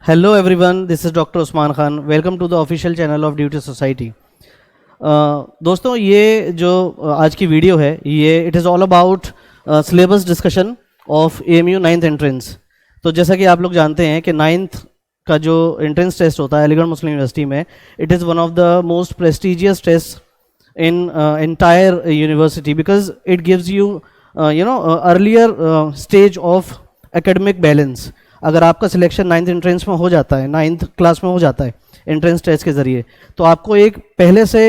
Hello everyone, this is Dr. Usman Khan. Welcome to the official channel of Duty Society. दोस्तों ये जो आज की वीडियो है ये it is all about syllabus discussion of AMU 9th entrance. तो जैसा कि आप लोग जानते हैं कि 9th का जो एंट्रेंस टेस्ट होता है अलीगढ़ मुस्लिम यूनिवर्सिटी में, it is one of the most prestigious test in entire university because it gives you earlier stage of academic balance. अगर आपका सिलेक्शन 9th एंट्रेंस में हो जाता है, 9th क्लास में हो जाता है एंट्रेंस टेस्ट के ज़रिए, तो आपको एक पहले से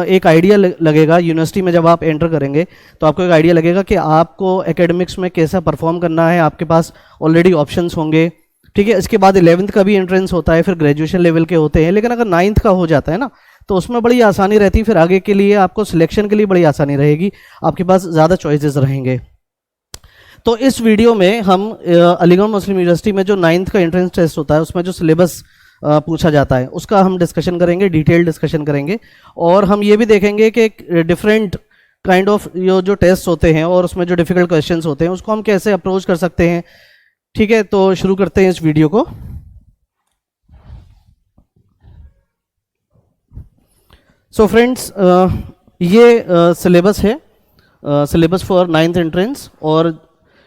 एक आइडिया लगेगा यूनिवर्सिटी में। जब आप एंटर करेंगे तो आपको एक आइडिया लगेगा कि आपको एकेडमिक्स में कैसा परफॉर्म करना है, आपके पास ऑलरेडी ऑप्शंस होंगे। ठीक है, इसके बाद 11th का भी एंट्रेंस होता है, फिर ग्रेजुएशन लेवल के होते हैं, लेकिन अगर 9th का हो जाता है ना तो उसमें बड़ी आसानी रहती है। फिर आगे के लिए आपको सिलेक्शन के लिए बड़ी आसानी रहेगी, आपके पास ज़्यादा चॉइसेस रहेंगे। तो इस वीडियो में हम अलीगढ़ मुस्लिम यूनिवर्सिटी में जो 9th का एंट्रेंस टेस्ट होता है उसमें जो सिलेबस पूछा जाता है उसका हम डिस्कशन करेंगे, डिटेल डिस्कशन करेंगे। और हम ये भी देखेंगे कि डिफरेंट काइंड ऑफ जो टेस्ट होते हैं और उसमें जो डिफ़िकल्ट क्वेश्चंस होते हैं उसको हम कैसे अप्रोच कर सकते हैं। ठीक है, तो शुरू करते हैं इस वीडियो को। सो फ्रेंड्स, ये सिलेबस है, सिलेबस फॉर 9th एंट्रेंस। और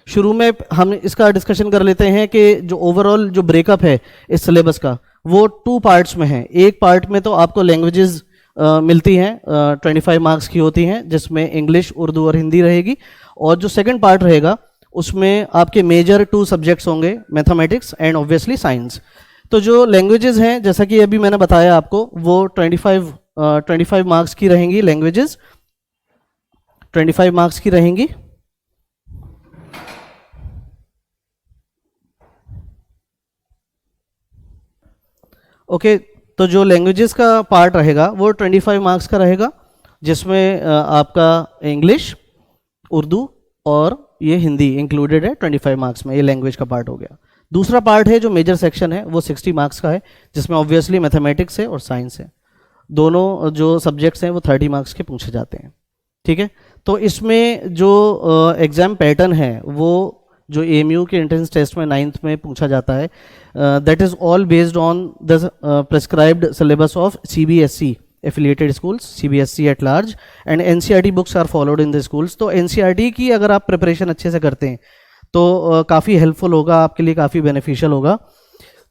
शुरू में हम इसका डिस्कशन कर लेते हैं कि जो ओवरऑल जो ब्रेकअप है इस सिलेबस का वो 2 पार्ट्स में है। एक पार्ट में तो आपको लैंग्वेजेस मिलती हैं, 25 मार्क्स की होती हैं, जिसमें इंग्लिश, उर्दू और हिंदी रहेगी। और जो सेकंड पार्ट रहेगा उसमें आपके मेजर 2 सब्जेक्ट्स होंगे, मैथमेटिक्स एंड ऑब्वियसली साइंस। तो जो लैंग्वेजेस हैं, जैसा कि अभी मैंने बताया आपको, वो 25 मार्क्स की रहेंगी। लैंग्वेजेस 25 मार्क्स की रहेंगी। ओके, तो जो लैंग्वेजेस का पार्ट रहेगा वो 25 मार्क्स का रहेगा, जिसमें आपका इंग्लिश, उर्दू और ये हिंदी इंक्लूडेड है 25 मार्क्स में। ये लैंग्वेज का पार्ट हो गया। दूसरा पार्ट है जो मेजर सेक्शन है वो 60 मार्क्स का है, जिसमें ऑब्वियसली मैथमेटिक्स है और साइंस है। दोनों जो सब्जेक्ट्स हैं वो 30 मार्क्स के पूछे जाते हैं। ठीक है, तो इसमें जो एग्ज़ाम पैटर्न है वो जो AMU के एंट्रेंस टेस्ट में 9th में पूछा जाता है, that is all based on the prescribed syllabus of CBSE affiliated schools, CBSE at large, and NCERT books are followed in the schools. तो NCERT की अगर आप प्रिपरेशन अच्छे से करते हैं तो काफ़ी हेल्पफुल होगा, आपके लिए काफ़ी बेनिफिशियल होगा।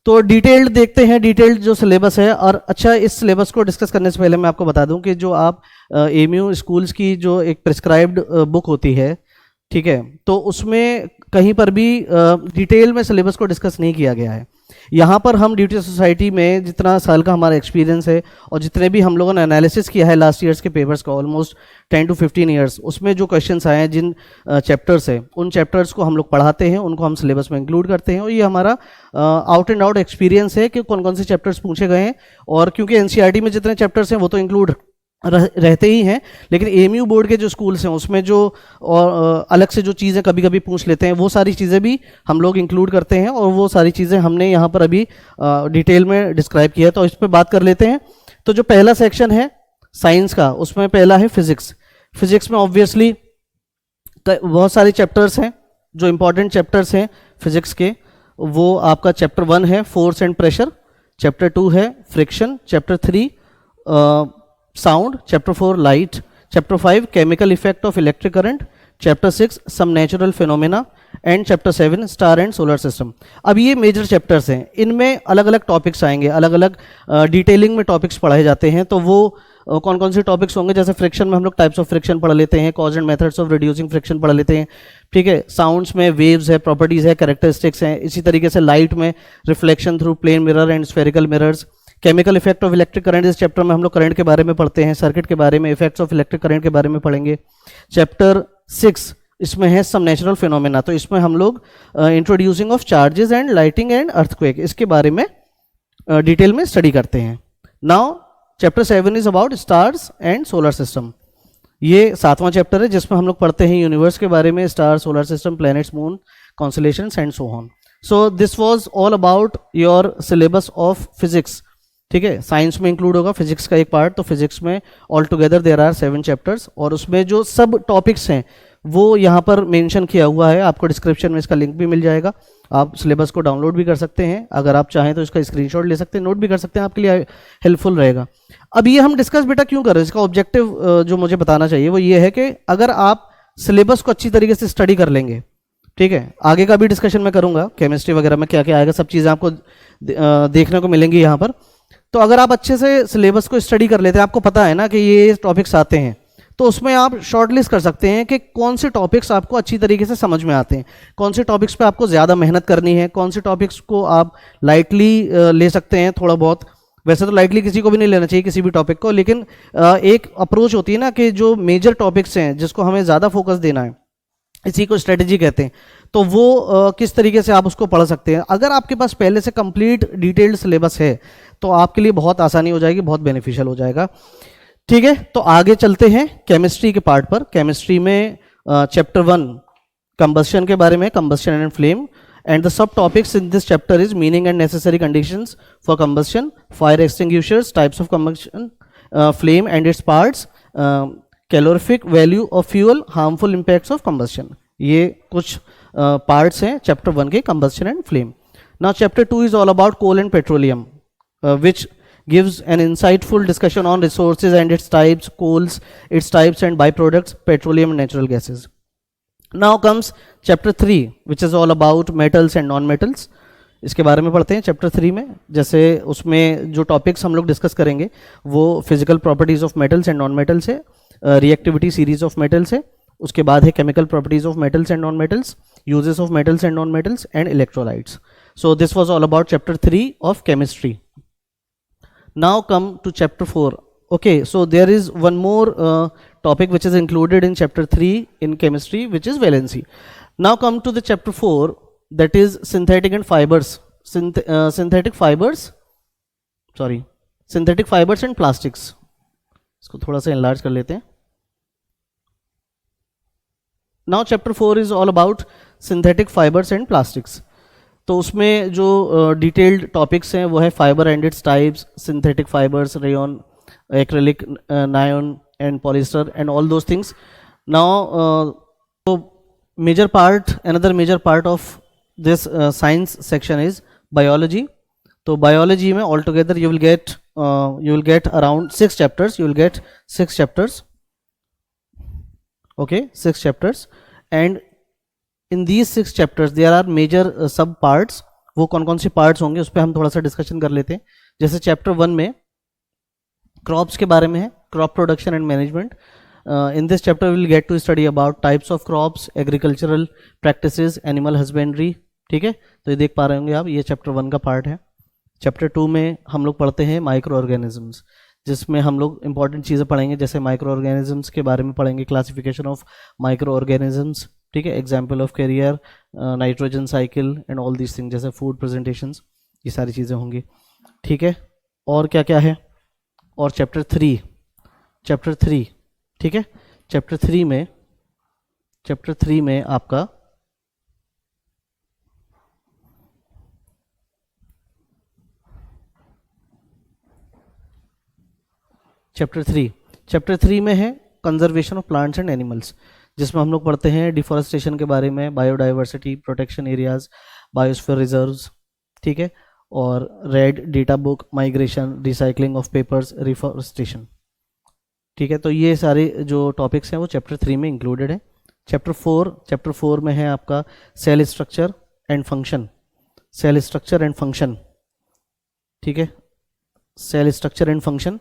तो डिटेल्ड देखते हैं, डिटेल्ड जो सिलेबस है। और अच्छा, इस सिलेबस को डिस्कस करने से पहले मैं आपको बता दूं कि जो आप AMU स्कूल्स की जो एक प्रिस्क्राइब्ड बुक होती है, ठीक है, तो उसमें कहीं पर भी डिटेल में सिलेबस को डिस्कस नहीं किया गया है। यहाँ पर हम ड्यूटी सोसाइटी में जितना साल का हमारा एक्सपीरियंस है और जितने भी हम लोगों ने एनालिसिस किया है लास्ट ईयर्स के पेपर्स का, ऑलमोस्ट 10 to 15 ईयर्स, उसमें जो क्वेश्चंस आए हैं, जिन चैप्टर्स है, उन चैप्टर्स को हम लोग पढ़ाते हैं, उनको हम सिलेबस में इंक्लूड करते हैं। और ये हमारा आउट एंड आउट एक्सपीरियंस है कि कौन कौन से चैप्टर्स पूछे गए हैं। और क्योंकि NCERT में जितने चैप्टर्स हैं वो तो इंक्लूड रहते ही हैं, लेकिन AMU बोर्ड के जो स्कूल्स हैं उसमें जो और अलग से जो चीज़ें कभी कभी पूछ लेते हैं, वो सारी चीज़ें भी हम लोग इंक्लूड करते हैं। और वो सारी चीज़ें हमने यहाँ पर अभी डिटेल में डिस्क्राइब किया है, तो इस पर बात कर लेते हैं। तो जो पहला सेक्शन है साइंस का, उसमें पहला है फिजिक्स। फिजिक्स में ऑब्वियसली बहुत सारे चैप्टर्स हैं। जो इंपॉर्टेंट चैप्टर्स हैं फिजिक्स के, वो आपका चैप्टर 1 है फोर्स एंड प्रेशर, चैप्टर 2 है friction, chapter 3 sound, chapter 4 light, chapter 5 chemical effect of electric current, chapter 6 some natural phenomena, and chapter 7 star and solar system. अब ये मेजर चैप्टर्स हैं, इनमें अलग अलग टॉपिक्स आएंगे, अलग अलग डिटेलिंग में टॉपिक्स पढ़ाए जाते हैं। तो वो कौन कौन से टॉपिक्स होंगे, जैसे फ्रिक्शन में हम लोग टाइप्स ऑफ फ्रिक्शन पढ़ लेते हैं, cause and methods of reducing friction पढ़ लेते हैं। ठीक है, साउंड्स में वेव्स है, प्रॉपर्टीज है, कैरेक्टरिस्टिक्स हैं। इसी तरीके से लाइट में reflection through plane mirror and spherical mirrors. Chemical effect of electric current, इस चैप्टर में हम लोग करंट के बारे में पढ़ते हैं, सर्किट के बारे में, इफेक्ट्स ऑफ इलेक्ट्रिक करंट के बारे में पढ़ेंगे। चैप्टर 6 इसमें है सम नेचुरल फिनोमेना, तो इसमें हम लोग introducing of charges and lighting and earthquake, इसके बारे में डिटेल में स्टडी करते हैं। Now chapter 7 is about stars and solar system. ये 7वां चैप्टर है जिसमें हम लोग पढ़ते हैं यूनिवर्स के बारे में, star, solar system, planets, moon, constellations and so on. So this was all about your syllabus of physics. ठीक है, साइंस में इंक्लूड होगा फिजिक्स का एक पार्ट। तो फिजिक्स में all together there are 7 chapters, और उसमें जो सब टॉपिक्स हैं वो यहाँ पर मेंशन किया हुआ है, आपको डिस्क्रिप्शन में इसका लिंक भी मिल जाएगा। आप सिलेबस को डाउनलोड भी कर सकते हैं, अगर आप चाहें तो इसका स्क्रीनशॉट ले सकते हैं, नोट भी कर सकते हैं, आपके लिए हेल्पफुल रहेगा। अब ये हम डिस्कस बेटा क्यों कर रहे हैं, इसका ऑब्जेक्टिव जो मुझे बताना चाहिए वो ये है कि अगर आप सिलेबस को अच्छी तरीके से स्टडी कर लेंगे, ठीक है, आगे का भी डिस्कशन मैं करूंगा, केमिस्ट्री वगैरह में क्या क्या आएगा, सब चीज़ें आपको देखने को मिलेंगी यहाँ पर। तो अगर आप अच्छे से सिलेबस को स्टडी कर लेते हैं, आपको पता है ना कि ये टॉपिक्स आते हैं, तो उसमें आप शॉर्ट लिस्ट कर सकते हैं कि कौन से टॉपिक्स आपको अच्छी तरीके से समझ में आते हैं, कौन से टॉपिक्स पे आपको ज़्यादा मेहनत करनी है, कौन से टॉपिक्स को आप लाइटली ले सकते हैं थोड़ा बहुत। वैसे तो लाइटली किसी को भी नहीं लेना चाहिए किसी भी टॉपिक को, लेकिन एक अप्रोच होती है ना कि जो मेजर टॉपिक्स हैं जिसको हमें ज़्यादा फोकस देना है, इसी को स्ट्रेटजी कहते हैं, तो वो किस तरीके से आप उसको पढ़ सकते हैं। अगर आपके पास पहले से कंप्लीट डिटेल्ड सिलेबस है तो आपके लिए बहुत आसानी हो जाएगी, बहुत बेनिफिशियल हो जाएगा। ठीक है, तो आगे चलते हैं केमिस्ट्री के पार्ट पर। केमिस्ट्री में चैप्टर 1 कंबस्शन के बारे में, combustion and flame, and the sub topics in this chapter is meaning and necessary conditions for combustion, fire extinguishers, types of combustion, flame and its parts, calorific value of fuel, harmful impacts of combustion. ये कुछ parts हैं chapter 1 के, combustion and flame. Now chapter 2 is all about coal and petroleum, which gives an insightful discussion on resources and its types, coals, its types and byproducts, petroleum and natural gases. Now comes chapter 3, which is all about metals and non-metals. इसके बारे में पढ़ते हैं chapter 3 में। जैसे उसमें जो topics हम लोग डिस्कस करेंगे वो physical properties of metals and non metals है, रिएक्टिविटी सीरीज ऑफ मेटल्स है, उसके बाद है chemical properties of metals and non metals, uses of metals and non metals and electrolytes. So this was all about chapter 3 of chemistry. Now come to chapter 4. Okay, so there is one more topic which is included in chapter 3 in chemistry, which is valency. Now come to the chapter 4, that is synthetic and fibers. Synthetic fibers and plastics. इसको थोड़ा सा enlarge कर लेते हैं। Now chapter 4 is all about synthetic fibers and plastics. तो उसमें जो detailed topics हैं वो है fibre and its types, synthetic fibres, rayon, acrylic, नायन and polyester and all those things. Now तो major part, another major part of this science section is biology. तो biology में all together you will get around 6 chapters, you will get 6 chapters, okay, 6 chapters, and in these 6 chapters there are major sub parts. वो कौन कौन से parts होंगे उस पर हम थोड़ा सा डिस्कशन कर लेते हैं। जैसे चैप्टर 1 में क्रॉप्स के बारे में है, crop production and management. In this chapter will get to study about types of crops, agricultural practices, animal husbandry. ठीक है, तो ये देख पा रहे होंगे आप, ये चैप्टर 1 का पार्ट है। चैप्टर 2 में हम लोग पढ़ते हैं माइक्रो ऑर्गेनिजम्स, जिसमें हम लोग इंपॉर्टेंट चीज़ें पढ़ेंगे, जैसे माइक्रो ऑर्गेनिजम्स के बारे में पढ़ेंगे, क्लासिफिकेशन ऑफ माइक्रो ऑर्गेनिजम्स, ठीक है, example of carrier, nitrogen cycle and all these thing, जैसे फूड प्रेजेंटेशंस, ये सारी चीज़ें होंगी। ठीक है, और क्या क्या है, और चैप्टर 3, ठीक है, चैप्टर 3 में आपका चैप्टर 3 में है conservation of plants and animals, जिसमें हम लोग पढ़ते हैं डिफॉरेस्टेशन के बारे में, biodiversity, protection areas, biosphere reserves, ठीक है, और red data book, migration, recycling of papers, reforestation. ठीक है, तो ये सारे जो टॉपिक्स हैं वो चैप्टर 3 में इंक्लूडेड है। चैप्टर 4 में है आपका सेल स्ट्रक्चर एंड फंक्शन, ठीक है, cell structure and function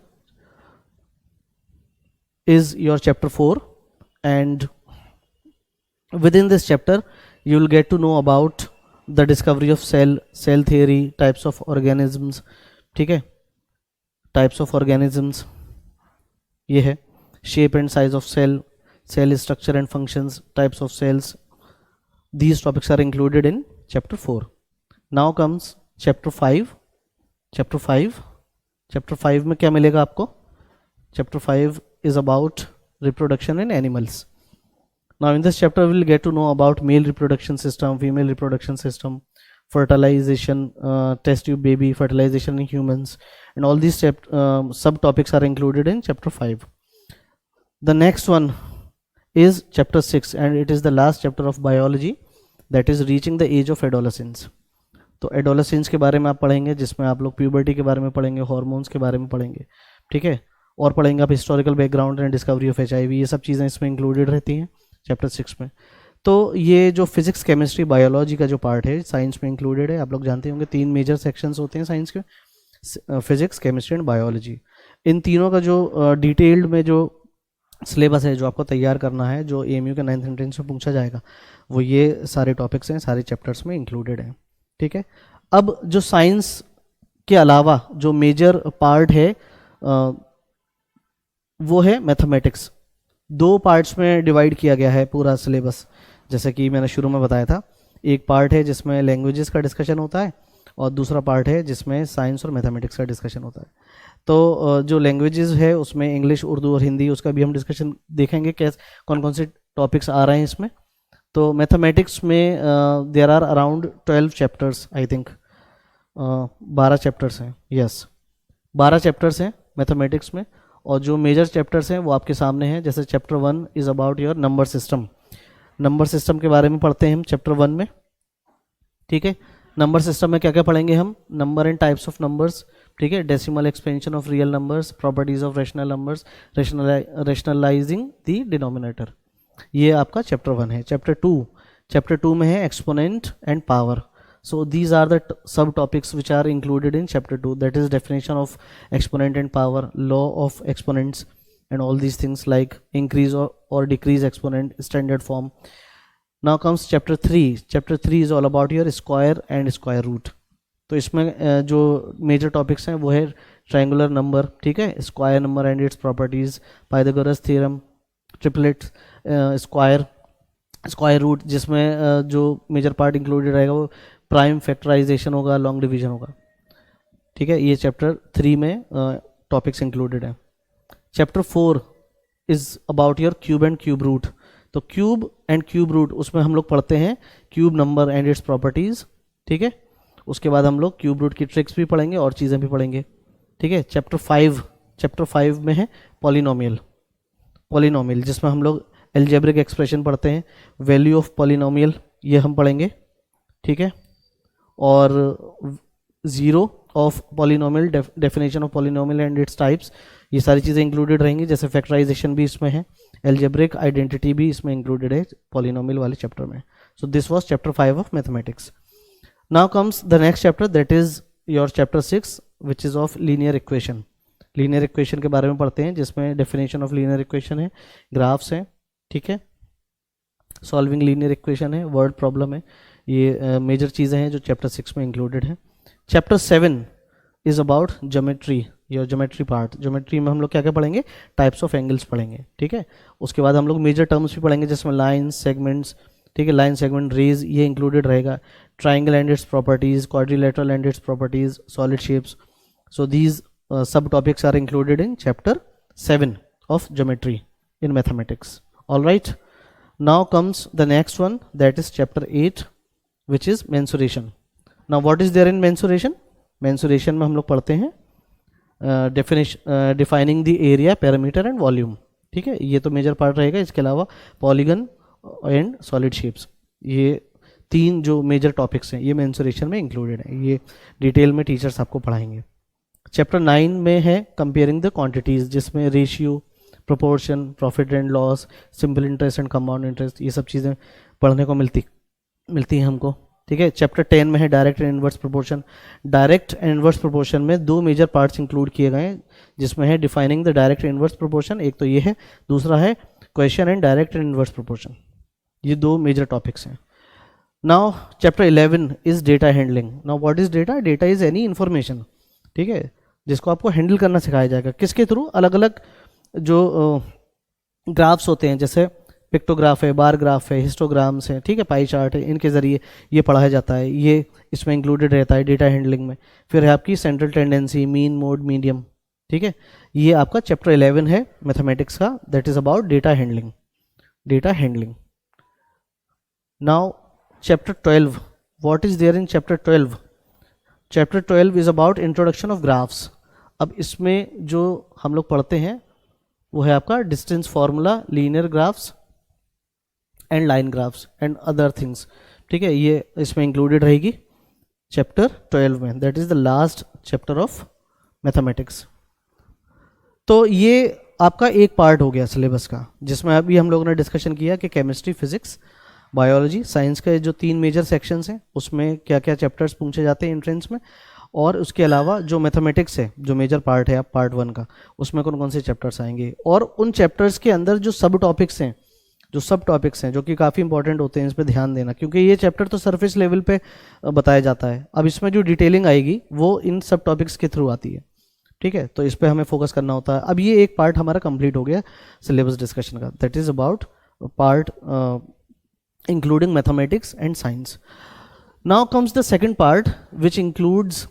is your chapter 4, and within this chapter you will get to know about the discovery of cell theory, types of organisms, ठीक है, types of organisms, ये है, shape and size of cell structure and functions, types of cells. These topics are included in chapter 4. Now comes chapter 5. chapter 5 में क्या मिलेगा आपको? chapter 5 is about reproduction in animals. Now in this chapter we will get to know about male reproduction system, female reproduction system, fertilization, test tube baby, fertilization in humans, and all these subtopics are included in chapter 5. The next one is chapter 6 and it is the last chapter of biology, that is reaching the age of adolescence. तो adolescence के बारे में आप पढ़ेंगे, जिसमें आप लोग puberty के बारे में पढ़ेंगे, हॉर्मोन्स के बारे में पढ़ेंगे, ठीक है, और पढ़ेंगे आप historical background and discovery of HIV, ये सब चीज़ें इसमें इंक्लूडेड रहती हैं चैप्टर 6 में। तो ये जो फिजिक्स केमिस्ट्री बायोलॉजी का जो पार्ट है साइंस में इंक्लूडेड है। आप लोग जानते होंगे 3 मेजर सेक्शंस होते हैं साइंस के, फिजिक्स केमिस्ट्री एंड बायोलॉजी। इन तीनों का जो डिटेल्ड में जो सिलेबस है जो आपको तैयार करना है, जो AMU के 9th एंट्रेंस में पूछा जाएगा, वो ये सारे टॉपिक्स हैं, सारे चैप्टर्स में इंक्लूडेड हैं, ठीक है। अब जो साइंस के अलावा जो मेजर पार्ट है वो है मैथमेटिक्स। 2 पार्ट्स में डिवाइड किया गया है पूरा सिलेबस, जैसे कि मैंने शुरू में बताया था। एक पार्ट है जिसमें लैंग्वेजेस का डिस्कशन होता है और दूसरा पार्ट है जिसमें साइंस और मैथमेटिक्स का डिस्कशन होता है। तो जो लैंग्वेजेस है उसमें इंग्लिश, उर्दू और हिंदी, उसका भी हम डिस्कशन देखेंगे कैसे कौन कौन से टॉपिक्स आ रहे हैं इसमें। तो मैथमेटिक्स में there are around 12 chapters, I think 12 chapters हैं, यस 12 चैप्टर्स हैं मैथमेटिक्स में। और जो मेजर चैप्टर्स हैं वो आपके सामने हैं। जैसे chapter 1 is about your number system. Number system के बारे में पढ़ते हैं हम चैप्टर 1 में, ठीक है। नंबर सिस्टम में क्या क्या पढ़ेंगे हम? Number and types of numbers, ठीक है, decimal expansion of real numbers, properties of rational numbers, rationalising the denominator, ये आपका चैप्टर 1 है। चैप्टर 2 में है exponent and power. So these are the sub topics which are included in chapter 2, that is definition of exponent and power, law of exponents and all these things like increase or decrease exponent, standard form. Now comes chapter 3. Chapter 3 is all about your square and square root. तो इसमें जो major topics हैं वो है triangular number, ठीक है, square number and its properties, Pythagoras theorem, triplet, square root, जिसमें जो मेजर पार्ट इंक्लूडेड रहेगा वो प्राइम फैक्टराइजेशन होगा, लॉन्ग डिवीजन होगा, ठीक है। ये चैप्टर 3 में टॉपिक्स इंक्लूडेड है। Chapter 4 is about your cube and cube root. तो क्यूब एंड क्यूब रूट, उसमें हम लोग पढ़ते हैं cube number and its properties, ठीक है। उसके बाद हम लोग क्यूब रूट की ट्रिक्स भी पढ़ेंगे और चीज़ें भी पढ़ेंगे, ठीक है। चैप्टर 5 में है पॉलिनोमियल, जिसमें हम लोग एल्जेब्रिक एक्सप्रेशन पढ़ते हैं, वैल्यू ऑफ पॉलिनोमियल ये हम पढ़ेंगे, ठीक है। और zero of polynomial, definition of polynomial and its types, ये सारी चीज़ें इंक्लूडेड रहेंगी। जैसे फैक्टराइजेशन भी इसमें है, एल्जेब्रिक आइडेंटिटी भी इसमें इंक्लूडेड है पॉलिनोमियल वाले चैप्टर में। So this was chapter 5 of mathematics. Now comes the next chapter, that is your chapter 6 which is of linear equation. Linear equation के बारे में पढ़ते हैं, जिसमें डेफिनेशन ऑफ लीनियर इक्वेशन है, ग्राफ्स हैं, ठीक है, सॉल्विंग लीनियर इक्वेशन है, वर्ड प्रॉब्लम है। ये मेजर चीज़ें हैं जो चैप्टर 6 में इंक्लूडेड है। Chapter 7 is about geometry, your geometry part. Geometry में हम लोग क्या क्या पढ़ेंगे? टाइप्स ऑफ एंगल्स पढ़ेंगे, ठीक है। उसके बाद हम लोग मेजर टर्म्स भी पढ़ेंगे, जिसमें लाइन, सेगमेंट्स, ठीक है, लाइन, सेगमेंट, रेज, ये इंक्लूडेड रहेगा। Triangle and its properties, quadrilateral and its properties, solid shapes. So these सब topics are included in chapter 7 of geometry in mathematics. All right, now comes the next one, that is chapter 8, which is mensuration. Now what is there in mensuration? Mensuration में हम लोग पढ़ते हैं defining the area, parameter and volume, ठीक है, ये तो major part रहेगा। इसके अलावा पॉलीगन एंड सॉलिड शेप्स, ये 3 जो मेजर टॉपिक्स हैं ये mensuration में इंक्लूडेड है। ये डिटेल में टीचर्स आपको पढ़ाएंगे। चैप्टर 9 में है कंपेयरिंग द क्वांटिटीज, जिसमें ratio, proportion, profit and loss, simple interest and compound interest, ये सब चीज़ें पढ़ने को मिलती हैं हमको, ठीक है। चैप्टर 10 में है direct and inverse proportion. Direct and inverse proportion में 2 मेजर पार्ट्स इंक्लूड किए गए हैं, जिसमें है defining the direct and inverse proportion, एक तो ये है, दूसरा है question and direct and inverse proportion. ये 2 मेजर टॉपिक्स हैं। Now chapter 11 is data handling. Now what is data? Data is any information, ठीक है, जिसको आपको हैंडल करना सिखाया जाएगा। किसके थ्रू? अलग अलग जो ग्राफ्स होते हैं, जैसे पिक्टोग्राफ है, बार ग्राफ है, हिस्टोग्राम्स हैं, ठीक है, पाई चार्ट है, इनके ज़रिए ये पढ़ाया जाता है। ये इसमें इंक्लूडेड रहता है डेटा हैंडलिंग में। फिर है आपकी central tendency, mean, mode, medium, ठीक है। ये आपका चैप्टर 11 है मैथमेटिक्स का, that is about data handling. Now chapter 12, what is there in chapter 12? Chapter 12 is about introduction of graphs. अब इसमें जो हम लोग पढ़ते हैं वो है आपका distance formula, linear graphs, and line graphs and other things, ठीक है, ये इसमें इंक्लूडेड रहेगी चैप्टर 12 में, that is the last chapter of mathematics. तो ये आपका एक पार्ट हो गया सिलेबस का, जिसमें अभी हम लोगों ने डिस्कशन किया कि केमिस्ट्री, फिजिक्स, बायोलॉजी, साइंस के जो 3 मेजर सेक्शंस हैं उसमें क्या क्या चैप्टर्स पूछे जाते हैं एंट्रेंस में, और उसके अलावा जो मैथमेटिक्स है जो मेजर पार्ट है आप पार्ट 1 का, उसमें कौन कौन से चैप्टर्स आएंगे, और उन चैप्टर्स के अंदर जो सब टॉपिक्स हैं जो कि काफ़ी इंपॉर्टेंट होते हैं, इस पर ध्यान देना, क्योंकि ये चैप्टर तो सरफेस लेवल पे बताया जाता है। अब इसमें जो डिटेलिंग आएगी वो इन सब टॉपिक्स के थ्रू आती है, ठीक है, तो इस पर हमें फोकस करना होता है। अब ये एक पार्ट हमारा कंप्लीट हो गया सिलेबस डिस्कशन का, that is about part including mathematics and science. Now comes the second part which includes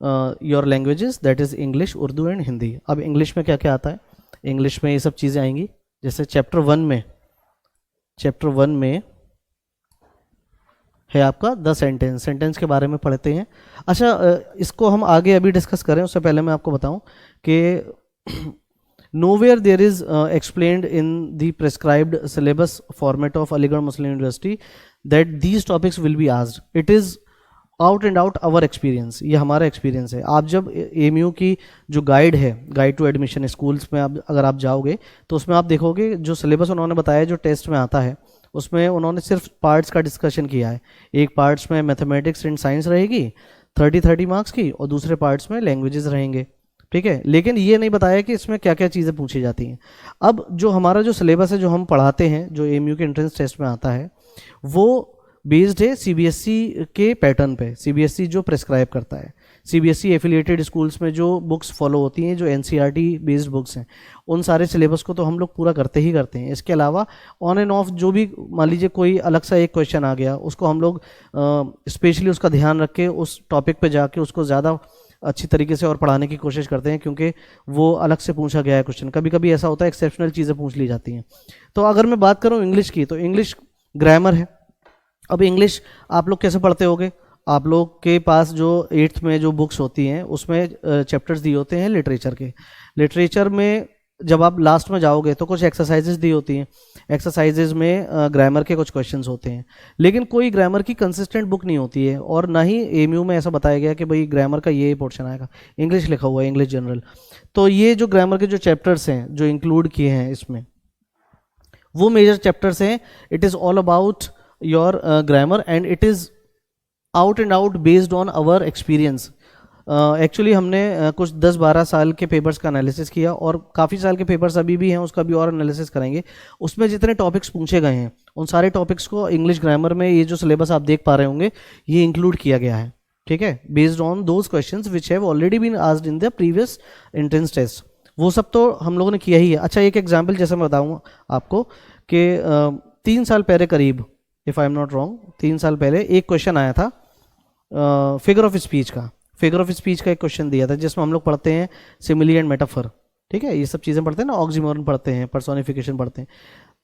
your languages, that is English, Urdu and Hindi. अब इंग्लिश में क्या क्या आता है, इंग्लिश में ये सब चीज़ें आएंगी, जैसे चैप्टर 1 में है आपका द सेंटेंस के बारे में पढ़ते हैं। अच्छा, इसको हम आगे अभी डिस्कस करें उससे पहले मैं आपको बताऊं कि nowhere there is explained in the prescribed syllabus format of Aligarh Muslim University that these topics will be asked. It is out and out our experience, ये हमारा एक्सपीरियंस है। आप जब एमयू की जो गाइड है, गाइड टू एडमिशन स्कूल्स में आप अगर आप जाओगे तो उसमें आप देखोगे जो सिलेबस उन्होंने बताया जो टेस्ट में आता है उसमें उन्होंने सिर्फ पार्ट्स का डिस्कशन किया है। एक पार्ट्स में मैथमेटिक्स एंड साइंस रहेगी 30 मार्क्स की, और दूसरे पार्ट्स में लैंग्वेजेस रहेंगे, ठीक है, लेकिन ये नहीं बताया कि इसमें क्या क्या चीज़ें पूछी जाती हैं। अब जो हमारा जो सिलेबस है जो हम पढ़ाते हैं, जो एमयू के एंट्रेंस टेस्ट में आता है, वो बेस्ड है सीबीएसई के पैटर्न पे। सीबीएसई जो प्रेस्क्राइब करता है, सीबीएसई एफिलिएटेड स्कूल्स में जो बुक्स फॉलो होती हैं, जो एनसीईआरटी बेस्ड बुक्स हैं, उन सारे सिलेबस को तो हम लोग पूरा करते ही करते हैं। इसके अलावा ऑन एंड ऑफ जो भी मान लीजिए कोई अलग सा एक क्वेश्चन आ गया, उसको हम लोग स्पेशली उसका ध्यान रख के उस टॉपिक पे जाके उसको ज़्यादा अच्छी तरीके से और पढ़ाने की कोशिश करते हैं, क्योंकि वो अलग से पूछा गया है क्वेश्चन। कभी कभी ऐसा होता है एक्सेप्शनल चीज़ें पूछ ली जाती हैं। तो अगर मैं बात करूँ इंग्लिश की, तो इंग्लिश ग्रामर है। अब इंग्लिश आप लोग कैसे पढ़ते होगे, आप लोग के पास जो 8th में जो बुक्स होती हैं उसमें चैप्टर्स दिए होते हैं लिटरेचर के। लिटरेचर में जब आप लास्ट में जाओगे तो कुछ एक्सरसाइजेज दी होती हैं, एक्सरसाइजेज में ग्रामर के कुछ क्वेश्चंस होते हैं, लेकिन कोई ग्रामर की कंसिस्टेंट बुक नहीं होती है, और ना ही एमयू में ऐसा बताया गया कि भाई ग्रामर का ये पोर्शन आएगा, इंग्लिश लिखा हुआ है, इंग्लिश जनरल। तो ये जो ग्रामर के जो चैप्टर्स हैं जो इंक्लूड किए हैं इसमें, वो मेजर चैप्टर्स हैं। It is all about your grammar and it is out and out based on our experience. Actually हमने कुछ 10-12 साल के पेपर्स का एनालिसिस किया, और काफ़ी साल के पेपर्स अभी भी हैं, उसका भी और एनालिसिस करेंगे। उसमें जितने टॉपिक्स पूछे गए हैं उन सारे टॉपिक्स को इंग्लिश ग्रामर में ये जो सिलेबस आप देख पा रहे होंगे ये इंक्लूड किया गया है, ठीक है, based on those questions which have already been asked in the previous entrance test. वो सब तो हम लोगों ने किया ही है। अच्छा, एक एग्जाम्पल जैसे मैं बताऊँ आपको कि 3 साल पहले करीब, if I am not wrong, 3 साल पहले एक क्वेश्चन आया था फिगर ऑफ स्पीच का। फिगर ऑफ स्पीच का एक क्वेश्चन दिया था जिसमें हम लोग पढ़ते हैं सिमिली एंड मेटाफर, ठीक है, ये सब चीज़ें पढ़ते हैं ना, ऑक्सीमोरन पढ़ते हैं, पर्सोनिफिकेशन पढ़ते हैं।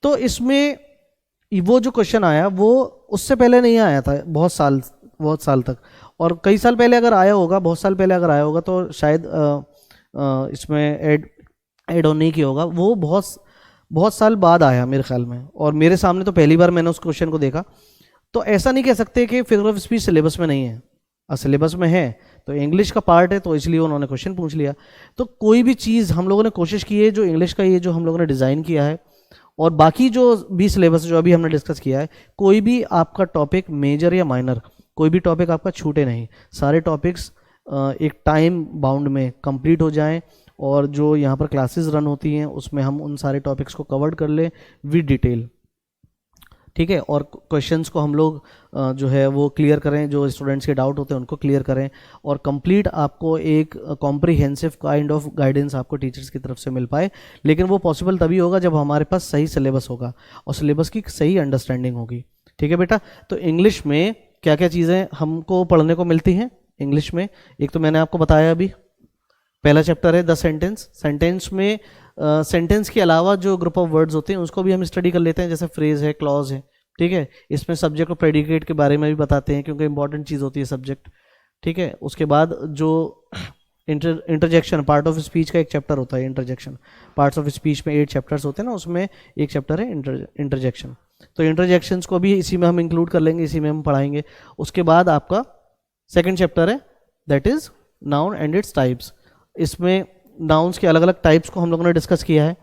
तो इसमें वो जो क्वेश्चन आया वो उससे पहले नहीं आया था बहुत साल तक, और कई साल पहले अगर आया होगा, बहुत साल पहले अगर आया होगा तो शायद इसमें ऐड ऑन नहीं किया होगा। वो बहुत साल बाद आया मेरे ख्याल में, और मेरे सामने तो पहली बार मैंने उस क्वेश्चन को देखा। तो ऐसा नहीं कह सकते कि फिगर ऑफ स्पीच सिलेबस में नहीं है, सिलेबस में है, तो इंग्लिश का पार्ट है तो इसलिए उन्होंने क्वेश्चन पूछ लिया। तो कोई भी चीज़ हम लोगों ने कोशिश की है जो इंग्लिश का ये जो हम लोगों ने डिज़ाइन किया है, और बाकी जो भी सिलेबस जो अभी हमने डिस्कस किया है, कोई भी आपका टॉपिक मेजर या माइनर, कोई भी टॉपिक आपका छूटे नहीं, सारे टॉपिक्स एक टाइम बाउंड में कंप्लीट हो जाएं, और जो यहाँ पर क्लासेस रन होती हैं उसमें हम उन सारे टॉपिक्स को कवर कर लें विद डिटेल, ठीक है, और क्वेश्चंस को हम लोग जो है वो क्लियर करें, जो स्टूडेंट्स के डाउट होते हैं उनको क्लियर करें, और कंप्लीट आपको एक कॉम्प्रिहेंसिव काइंड ऑफ गाइडेंस आपको टीचर्स की तरफ से मिल पाए। लेकिन वो पॉसिबल तभी होगा जब हमारे पास सही सिलेबस होगा और सिलेबस की सही अंडरस्टैंडिंग होगी, ठीक है बेटा। तो इंग्लिश में क्या क्या चीज़ें हमको पढ़ने को मिलती हैं इंग्लिश में, एक तो मैंने आपको बताया अभी, पहला चैप्टर है द सेंटेंस। सेंटेंस में सेंटेंस के अलावा जो ग्रुप ऑफ वर्ड्स होते हैं उसको भी हम स्टडी कर लेते हैं, जैसे फ्रेज है, क्लॉज है, ठीक है। इसमें सब्जेक्ट और प्रेडिकेट के बारे में भी बताते हैं क्योंकि इंपॉर्टेंट चीज़ होती है सब्जेक्ट, ठीक है। उसके बाद जो इंटरजेक्शन, पार्ट ऑफ स्पीच का एक चैप्टर होता है इंटरजेक्शन। पार्ट्स ऑफ स्पीच में 8 चैप्टर्स होते हैं ना, उसमें एक चैप्टर है इंटरजेक्शन। तो इंटरजेक्शंस को भी इसी में हम इंक्लूड कर लेंगे, इसी में हम पढ़ाएंगे। उसके बाद आपका सेकंड चैप्टर है, that is noun and its types. इसमें नाउन्स के अलग अलग टाइप्स को हम लोगों ने डिस्कस किया है,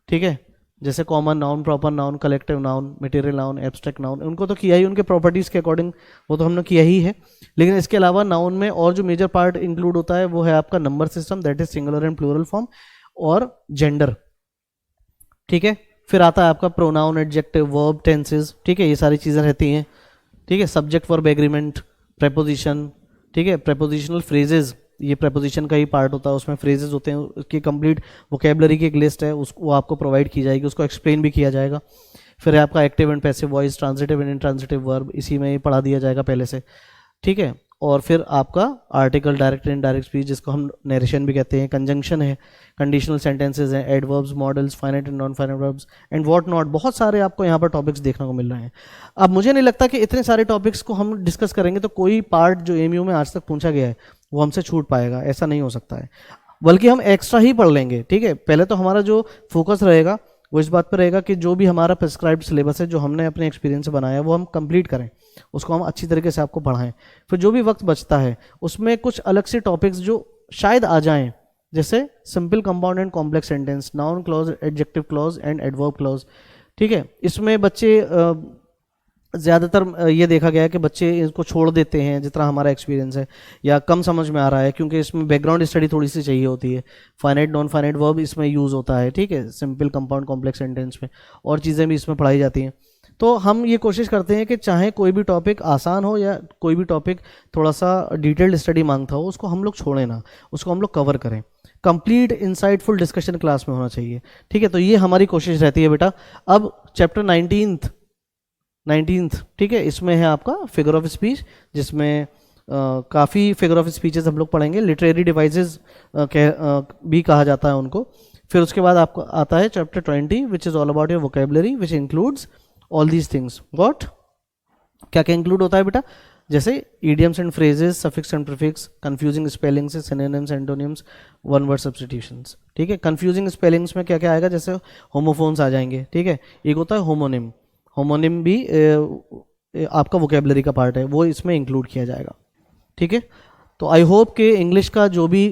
ठीक है, जैसे common noun, proper noun, collective noun, material noun, abstract noun, उनको तो किया ही, उनके प्रॉपर्टीज़ के अकॉर्डिंग वो तो हमने किया ही है। लेकिन इसके अलावा नाउन में और जो मेजर पार्ट इंक्लूड होता है वो है आपका number system, that is singular and plural form, और जेंडर, ठीक है। फिर आता है आपका प्रोनाउन, एडजेक्टिव, वर्ब, टेंसेज, ठीक है, ये सारी चीज़ें रहती हैं, ठीक है। सब्जेक्ट, वर्ब, एग्रीमेंट, प्रेपोजिशन, ठीक है, प्रेपोजिशनल फ्रेजेज, ये प्रेपोजिशन का ही पार्ट होता है, उसमें फ्रेजेस होते हैं, उसकी कंप्लीट वोकेबलरी की एक लिस्ट है, उसको आपको प्रोवाइड की जाएगी, उसको एक्सप्लेन भी किया जाएगा। फिर है आपका active and passive voice, transitive and intransitive verb, इसी में ही पढ़ा दिया जाएगा पहले से, ठीक है। और फिर आपका article, direct and indirect speech, जिसको हम नरेशन भी कहते हैं, कंजंक्शन है, कंडीशनल सेंटेंसेज हैं, adverbs, models, finite and non finite verbs and what not, बहुत सारे आपको यहाँ पर टॉपिक्स देखने को मिल रहे हैं। अब मुझे नहीं लगता कि इतने सारे टॉपिक्स को हम डिस्कस करेंगे तो कोई पार्ट जो एमयू में आज तक पूछा गया है वो हमसे छूट पाएगा, ऐसा नहीं हो सकता है, बल्कि हम एक्स्ट्रा ही पढ़ लेंगे, ठीक है। पहले तो हमारा जो फोकस रहेगा वो इस बात पर रहेगा कि जो भी हमारा प्रिस्क्राइब्ड सिलेबस है, जो हमने अपने एक्सपीरियंस से बनाया है, वो हम कंप्लीट करें, उसको हम अच्छी तरीके से आपको पढ़ाएं। फिर जो भी वक्त बचता है उसमें कुछ अलग से टॉपिक्स जो शायद आ जाएं, जैसे simple, compound and complex sentence, noun clause, adjective clause and adverb clause, ठीक है। इसमें बच्चे ज़्यादातर ये देखा गया है कि बच्चे इसको छोड़ देते हैं, जितना हमारा एक्सपीरियंस है, या कम समझ में आ रहा है, क्योंकि इसमें बैकग्राउंड स्टडी थोड़ी सी चाहिए होती है। फाइनाइट, नॉन फाइनाइट वर्ब इसमें यूज़ होता है, ठीक है, सिंपल, कंपाउंड, कॉम्प्लेक्स सेंटेंस में, और चीज़ें भी इसमें पढ़ाई जाती हैं। तो हम ये कोशिश करते हैं कि चाहे कोई भी टॉपिक आसान हो या कोई भी टॉपिक थोड़ा सा डिटेल्ड स्टडी मांगता हो, उसको हम लोग छोड़ें ना, उसको हम लोग कवर करें। कंप्लीट इंसाइटफुल डिस्कशन क्लास में होना चाहिए, ठीक है। तो ये हमारी कोशिश रहती है बेटा। अब चैप्टर 19th, ठीक है, इसमें है आपका फिगर ऑफ स्पीच, जिसमें काफ़ी फिगर ऑफ स्पीचेस हम लोग पढ़ेंगे, लिटरेरी डिवाइसेस भी कहा जाता है उनको। फिर उसके बाद आपको आता है chapter 20 which is all about your vocabulary which includes all these things. What, क्या क्या इंक्लूड होता है बेटा, जैसे idioms and phrases, suffix and prefix, confusing spellings, synonyms, antonyms, one word substitutions, ठीक है। कंफ्यूजिंग स्पेलिंग्स में क्या क्या आएगा, जैसे होमोफोन्स आ जाएंगे, ठीक है। एक होता है होमोनिम, होमोनिम भी आपका वोकेबलरी का पार्ट है, वो इसमें इंक्लूड किया जाएगा, ठीक है। तो आई होप कि इंग्लिश का जो भी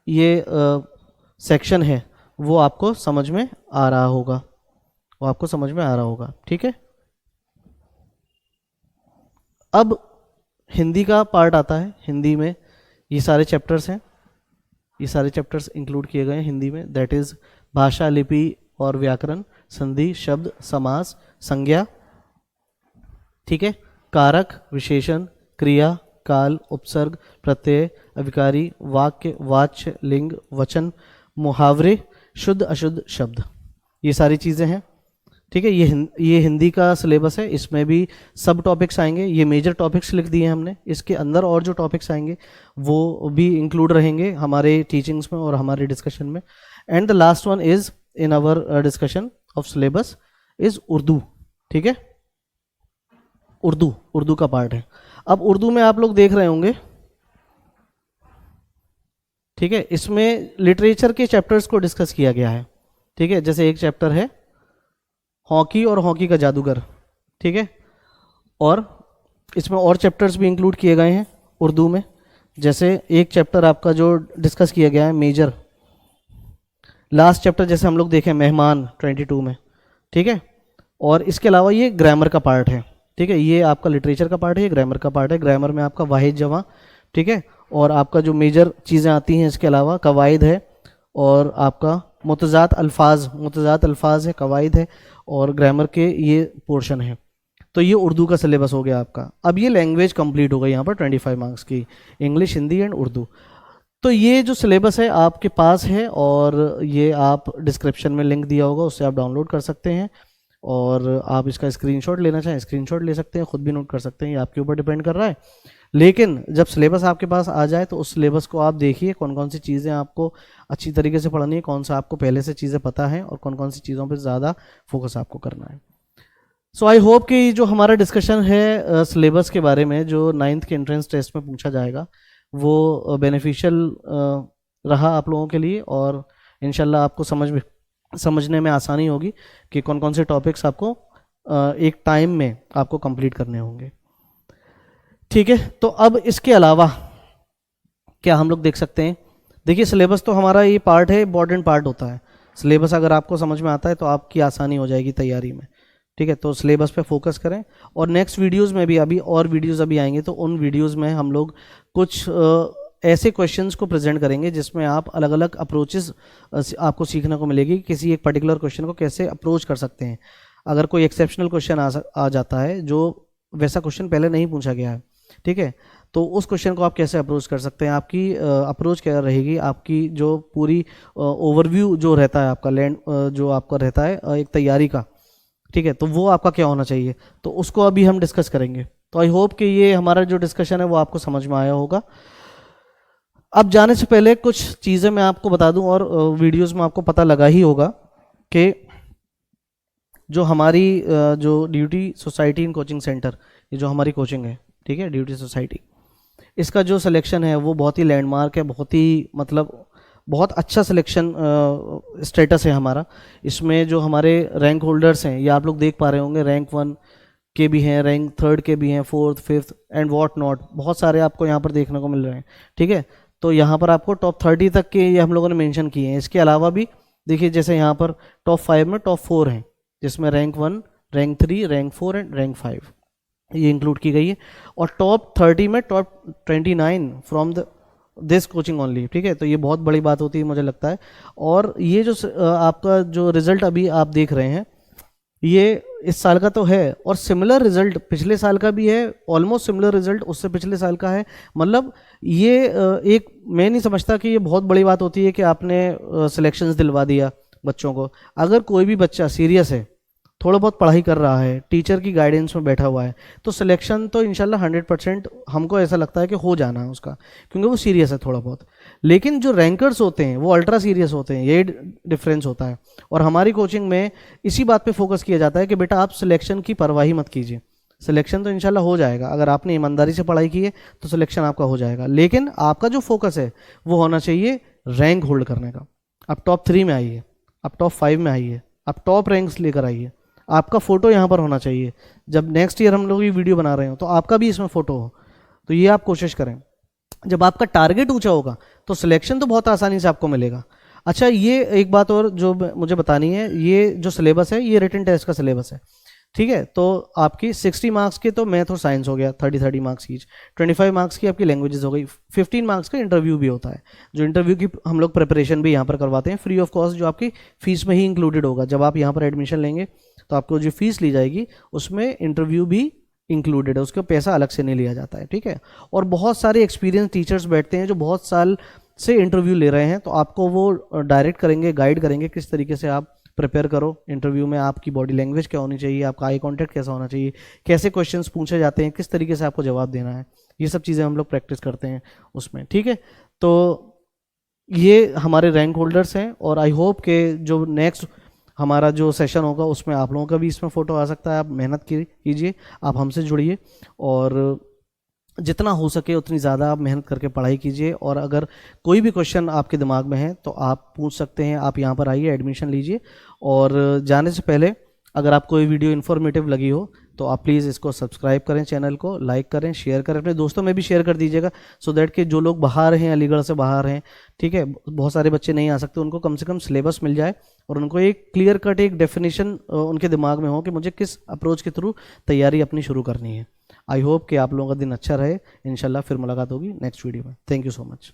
ये सेक्शन है वो आपको समझ में आ रहा होगा, वो आपको समझ में आ रहा होगा, ठीक है। अब हिंदी का पार्ट आता है। हिंदी में ये सारे चैप्टर्स हैं, ये सारे चैप्टर्स इंक्लूड किए गए हैं हिंदी में, दैट इज़ भाषा, लिपि और व्याकरण, संधि, शब्द, समास, संज्ञा, ठीक है, कारक, विशेषण, क्रिया, काल, उपसर्ग, प्रत्यय, अभिकारी, वाक्य, वाच्य, लिंग, वचन, मुहावरे, शुद्ध अशुद्ध शब्द, ये सारी चीज़ें हैं, ठीक है। ये हिंदी का सिलेबस है, इसमें भी सब टॉपिक्स आएंगे, ये मेजर टॉपिक्स लिख दिए हमने, इसके अंदर और जो टॉपिक्स आएंगे वो भी इंक्लूड रहेंगे हमारे टीचिंग्स में और हमारे डिस्कशन में। And the last one is in our discussion of syllabus is Urdu, ठीक है। उर्दू का पार्ट है। अब उर्दू में आप लोग देख रहे होंगे, ठीक है, इसमें लिटरेचर के चैप्टर्स को डिस्कस किया गया है, ठीक है। जैसे एक चैप्टर है हॉकी और हॉकी का जादूगर, ठीक है, और इसमें और चैप्टर्स भी इंक्लूड किए गए हैं उर्दू में। जैसे एक चैप्टर आपका जो डिस्कस किया गया है मेजर, लास्ट चैप्टर जैसे हम लोग देखें मेहमान 22 में, ठीक है। और इसके अलावा ये ग्रामर का पार्ट है, ठीक है, ये आपका लिटरेचर का पार्ट है, ये ग्रामर का पार्ट है। ग्रामर में आपका वाहिद जमा, ठीक है, और आपका जो मेजर चीज़ें आती हैं इसके अलावा कवायद है, और आपका मुतज़ात अल्फाज है, कवायद है, और ग्रामर के ये पोर्शन है। तो ये उर्दू का सिलेबस हो गया आपका। अब ये लैंग्वेज कंप्लीट हो गई यहाँ पर 25 मार्क्स की, इंग्लिश, हिंदी एंड उर्दू। तो ये जो सिलेबस है आपके पास है, और ये आप डिस्क्रिप्शन में लिंक दिया होगा, उससे आप डाउनलोड कर सकते हैं, और आप इसका स्क्रीनशॉट लेना चाहें स्क्रीनशॉट ले सकते हैं, खुद भी नोट कर सकते हैं, ये आपके ऊपर डिपेंड कर रहा है। लेकिन जब सिलेबस आपके पास आ जाए तो उस सिलेबस को आप देखिए, कौन कौन सी चीज़ें आपको अच्छी तरीके से पढ़नी है, कौन सा आपको पहले से चीज़ें पता है, और कौन कौन सी चीज़ों पर ज़्यादा फोकस आपको करना है। सो आई होप कि जो हमारा डिस्कशन है सिलेबस के बारे में, जो 9th के एंट्रेंस टेस्ट में पूछा जाएगा, वो बेनिफिशियल रहा आप लोगों के लिए, और इंशाल्लाह आपको समझने में आसानी होगी कि कौन कौन से टॉपिक्स आपको एक टाइम में आपको कंप्लीट करने होंगे। ठीक है, तो अब इसके अलावा क्या हम लोग देख सकते हैं? देखिए सिलेबस तो हमारा ये पार्ट है, इम्पॉर्टेंट पार्ट होता है। सिलेबस अगर आपको समझ में आता है तो आपकी आसानी हो जाएगी तैयारी में। ठीक है, तो सिलेबस पे फोकस करें। और नेक्स्ट वीडियोस में भी अभी और वीडियोस अभी आएंगे, तो उन वीडियोस में हम लोग कुछ ऐसे क्वेश्चंस को प्रेजेंट करेंगे जिसमें आप अलग अलग अप्रोचेस आपको सीखने को मिलेगी, किसी एक पर्टिकुलर क्वेश्चन को कैसे अप्रोच कर सकते हैं। अगर कोई एक्सेप्शनल क्वेश्चन आ जाता है जो वैसा क्वेश्चन पहले नहीं पूछा गया है, ठीक है, तो उस क्वेश्चन को आप कैसे अप्रोच कर सकते हैं, आपकी अप्रोच क्या रहेगी, आपकी जो पूरी ओवरव्यू जो रहता है आपका लैंड जो आपका रहता है एक तैयारी का, ठीक है, तो वो आपका क्या होना चाहिए, तो उसको अभी हम डिस्कस करेंगे। तो आई होप कि ये हमारा जो डिस्कशन है वो आपको समझ में आया होगा। अब जाने से पहले कुछ चीज़ें मैं आपको बता दूं, और वीडियोस में आपको पता लगा ही होगा कि जो हमारी जो duty society in coaching centre, ये जो हमारी कोचिंग है, ठीक है, ड्यूटी सोसाइटी, इसका जो सिलेक्शन है वो बहुत ही लैंडमार्क है, बहुत ही मतलब बहुत अच्छा सिलेक्शन स्टेटस है हमारा। इसमें जो हमारे रैंक होल्डर्स हैं, ये आप लोग देख पा रहे होंगे, रैंक 1 के भी हैं, रैंक 3 के भी हैं, 4th 5th and what not, बहुत सारे आपको यहाँ पर देखने को मिल रहे हैं। ठीक है, तो यहाँ पर आपको टॉप 30 तक के ये हम लोगों ने मेंशन किए हैं। इसके अलावा भी देखिए, जैसे यहाँ पर टॉप 5 में टॉप 4 हैं, जिसमें rank 1, rank 3, rank 4 and rank 5 ये इंक्लूड की गई है। और टॉप 30 में top 29 from this coaching only. ठीक है, तो ये बहुत बड़ी बात होती है मुझे लगता है। और ये जो आपका जो रिजल्ट अभी आप देख रहे हैं, ये इस साल का तो है, और सिमिलर रिजल्ट पिछले साल का भी है, ऑलमोस्ट सिमिलर रिजल्ट उससे पिछले साल का है। मतलब ये एक, मैं नहीं समझता कि ये बहुत बड़ी बात होती है कि आपने सिलेक्शंस दिलवा दिया बच्चों को। अगर कोई भी बच्चा सीरियस है, थोड़ा बहुत पढ़ाई कर रहा है, टीचर की गाइडेंस में बैठा हुआ है, तो सिलेक्शन तो इंशाल्लाह 100% हमको ऐसा लगता है कि हो जाना है उसका, क्योंकि वो सीरियस है थोड़ा बहुत। लेकिन जो रैंकर्स होते हैं वो अल्ट्रा सीरियस होते हैं, ये डिफरेंस होता है। और हमारी कोचिंग में इसी बात पे फोकस किया जाता है कि बेटा आप सिलेक्शन की परवाह ही मत कीजिए, सिलेक्शन तो इंशाल्लाह हो जाएगा। अगर आपने ईमानदारी से पढ़ाई की है तो सिलेक्शन आपका हो जाएगा, लेकिन आपका जो फोकस है वो होना चाहिए रैंक होल्ड करने का। आप टॉप 3 में आइए, आप टॉप 5 में आइए, आप टॉप रैंक्स लेकर आइए, आपका फोटो यहाँ पर होना चाहिए। जब नेक्स्ट ईयर हम लोग ये वीडियो बना रहे हो तो आपका भी इसमें फोटो हो, तो ये आप कोशिश करें। जब आपका टारगेट ऊंचा होगा तो सिलेक्शन तो बहुत आसानी से आपको मिलेगा। अच्छा, ये एक बात और जो मुझे बतानी है, ये जो सिलेबस है ये रिटन टेस्ट का सिलेबस है। ठीक है, तो आपकी 60 मार्क्स के तो मैथ और साइंस हो गया, 30 मार्क्स की, 25 मार्क्स की आपकी लैंग्वेजेस हो गई, 15 मार्क्स का इंटरव्यू भी होता है, जो इंटरव्यू की हम लोग प्रिपरेशन भी यहाँ पर करवाते हैं फ्री ऑफ कॉस्ट, जो आपकी फीस में ही इंक्लूडेड होगा। जब आप यहाँ पर एडमिशन लेंगे तो आपको जो फीस ली जाएगी उसमें इंटरव्यू भी इंक्लूडेड है, उसका पैसा अलग से नहीं लिया जाता है। ठीक है, और बहुत सारे एक्सपीरियंस टीचर्स बैठते हैं जो बहुत साल से इंटरव्यू ले रहे हैं, तो आपको वो डायरेक्ट करेंगे, गाइड करेंगे किस तरीके से आप प्रिपेयर करो इंटरव्यू में, आपकी बॉडी लैंग्वेज क्या होनी चाहिए, आपका आई कांटेक्ट कैसा होना चाहिए, कैसे क्वेश्चंस पूछे जाते हैं, किस तरीके से आपको जवाब देना है, ये सब चीज़ें हम लोग प्रैक्टिस करते हैं उसमें। ठीक है, तो ये हमारे रैंक होल्डर्स हैं, और आई होप के जो नेक्स्ट हमारा जो सेशन होगा उसमें आप लोगों का भी इसमें फ़ोटो आ सकता है। आप मेहनत कीजिए, आप हमसे जुड़िए, और जितना हो सके उतनी ज़्यादा आप मेहनत करके पढ़ाई कीजिए। और अगर कोई भी क्वेश्चन आपके दिमाग में है तो आप पूछ सकते हैं, आप यहाँ पर आइए, एडमिशन लीजिए। और जाने से पहले अगर आपको ये वीडियो इन्फॉर्मेटिव लगी हो तो आप प्लीज़ इसको सब्सक्राइब करें, चैनल को लाइक करें, शेयर करें, अपने दोस्तों में भी शेयर कर दीजिएगा, सो दैट कि जो लोग बाहर हैं, अलीगढ़ से बाहर हैं, ठीक है, बहुत सारे बच्चे नहीं आ सकते, उनको कम से कम सिलेबस मिल जाए और उनको एक क्लियर कट एक डेफिनेशन उनके दिमाग में हो कि मुझे किस अप्रोच के थ्रू तैयारी अपनी शुरू करनी है। आई होप कि आप लोगों का दिन अच्छा रहे। इंशाल्लाह फिर मुलाकात होगी नेक्स्ट वीडियो में। Thank you so much.